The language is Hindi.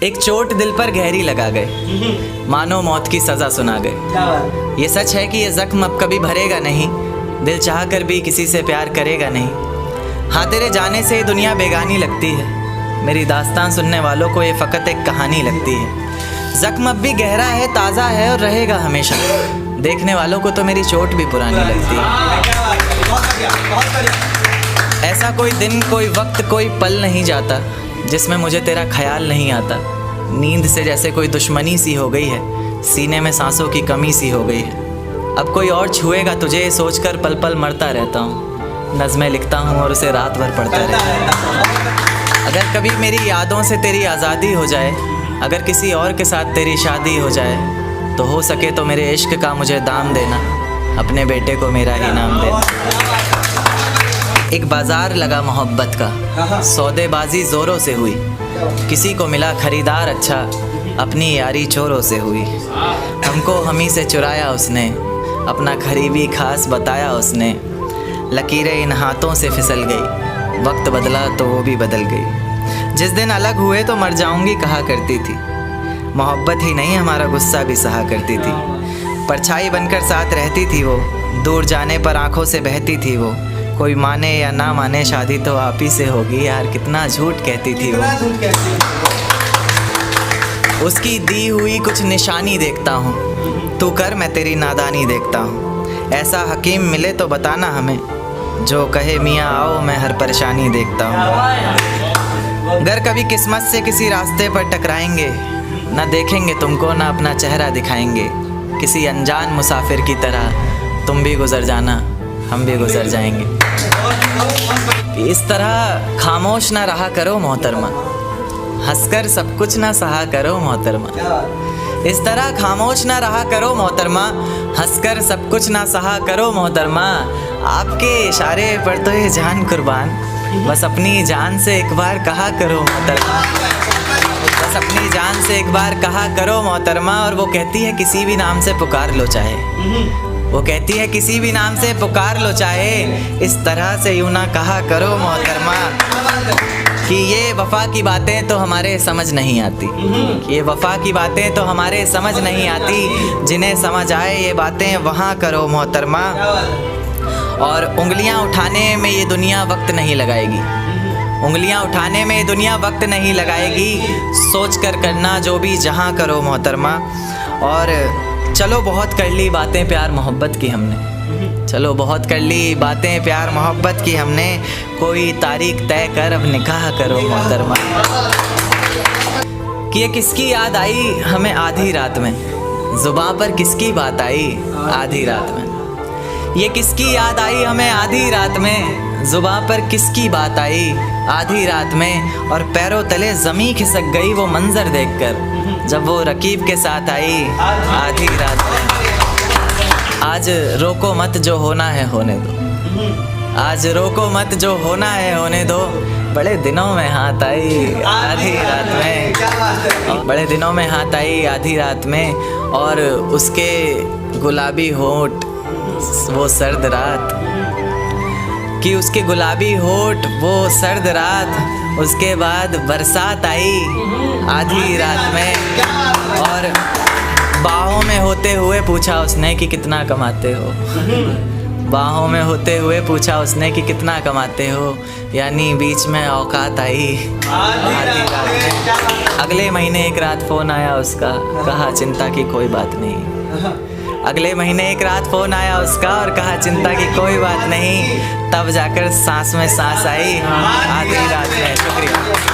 एक चोट दिल पर गहरी लगा गए, मानो मौत की सज़ा सुना गए। ये सच है कि ये ज़ख्म अब कभी भरेगा नहीं, दिल चाह कर भी किसी से प्यार करेगा नहीं। हाँ, तेरे जाने से ये दुनिया बेगानी लगती है, मेरी दास्तान सुनने वालों को ये फ़कत एक कहानी लगती है। ज़ख्म अब भी गहरा है, ताज़ा है और रहेगा हमेशा, देखने वालों को तो मेरी चोट भी पुरानी लगती है। ऐसा कोई दिन, कोई वक्त, कोई पल नहीं जाता जिसमें मुझे तेरा ख्याल नहीं आता। नींद से जैसे कोई दुश्मनी सी हो गई है, सीने में सांसों की कमी सी हो गई है। अब कोई और छुएगा तुझे सोचकर पल पल मरता रहता हूँ। नज़में लिखता हूँ और उसे रात भर पढ़ता रहता हूँ। अगर कभी मेरी यादों से तेरी आज़ादी हो जाए, अगर किसी और के साथ तेरी शादी हो जाए, तो हो सके तो मेरे इश्क का मुझे दाम देना, अपने बेटे को मेरा ही नाम देना। एक बाज़ार लगा मोहब्बत का, सौदेबाजी ज़ोरों से हुई, किसी को मिला खरीदार अच्छा, अपनी यारी चोरों से हुई। हमको हमी से चुराया उसने, अपना करीबी खास बताया उसने। लकीरें इन हाथों से फिसल गई, वक्त बदला तो वो भी बदल गई। जिस दिन अलग हुए तो मर जाऊंगी कहा करती थी, मोहब्बत ही नहीं हमारा गुस्सा भी सहा करती थी। परछाई बनकर साथ रहती थी वो, दूर जाने पर आंखों से बहती थी वो। कोई माने या ना माने शादी तो आप ही से होगी, यार कितना झूठ कहती थी वो। उसकी दी हुई कुछ निशानी देखता हूँ, तू कर मैं तेरी नादानी देखता हूँ। ऐसा हकीम मिले तो बताना हमें, जो कहे मियाँ आओ मैं हर परेशानी देखता हूँ। अगर कभी किस्मत से किसी रास्ते पर टकराएंगे, ना देखेंगे तुमको ना अपना चेहरा दिखाएंगे। किसी अनजान मुसाफिर की तरह तुम भी गुजर जाना, हम भी गुजर जाएंगे। इस तरह खामोश ना रहा करो मोहतरमा, हंसकर सब कुछ ना सहा करो मोहतरमा। इस तरह खामोश ना रहा करो मोहतरमा, हंसकर सब कुछ ना सहा करो मोहतरमा। आपके इशारे पर तो ये जान कुर्बान, बस अपनी जान से एक बार कहा करो मोहतरमा। बस अपनी जान से एक बार कहा करो मोहतरमा। और वो कहती है किसी भी नाम से पुकार लो चाहे, वो कहती है किसी भी नाम से पुकार लो चाहे। इस तरह से यूँ ना कहा करो मोहतरमा कि ये वफ़ा की बातें तो हमारे समझ नहीं आती, कि ये वफ़ा की बातें तो हमारे समझ नहीं आती। जिन्हें समझ आए ये बातें वहाँ करो मोहतरमा। और उंगलियाँ उठाने में ये दुनिया वक्त नहीं लगाएगी, उंगलियाँ उठाने में ये दुनिया वक्त नहीं लगाएगी। सोच कर करना जो भी जहाँ करो मोहतरमा। और चलो बहुत कर ली बातें प्यार मोहब्बत की हमने, चलो बहुत कर ली बातें प्यार मोहब्बत की हमने। कोई तारीख तय कर अब निकाह करो मोहतरमा। कि ये किसकी याद आई हमें आधी रात में, ज़ुबां पर किसकी बात आई आधी रात में। ये किसकी याद आई हमें आधी रात में, ज़ुबां पर किसकी बात आई आधी रात में। और पैरों तले ज़मीं खिसक गई वो मंज़र देखकर, जब वो रकीब के साथ आई आधी रात में। आज रोको मत जो होना है होने दो, आज रोको मत जो होना है होने दो। बड़े दिनों में हाथ आई आधी रात में, बड़े दिनों में हाथ आई आधी रात में। और उसके गुलाबी होंठ वो सर्द रात, कि उसके गुलाबी होंठ वो सर्द रात। उसके बाद बरसात आई आधी रात में। और बाहों में होते हुए पूछा उसने कि कितना कमाते हो, बाहों में होते हुए पूछा उसने कि कितना कमाते हो। यानी बीच में औकात आई आधी रात में। अगले महीने एक रात फ़ोन आया उसका, कहा चिंता की कोई बात नहीं। अगले महीने एक रात फ़ोन आया उसका और कहा चिंता की कोई बात नहीं। तब जाकर सांस में सांस आई आधी रात में। शुक्रिया।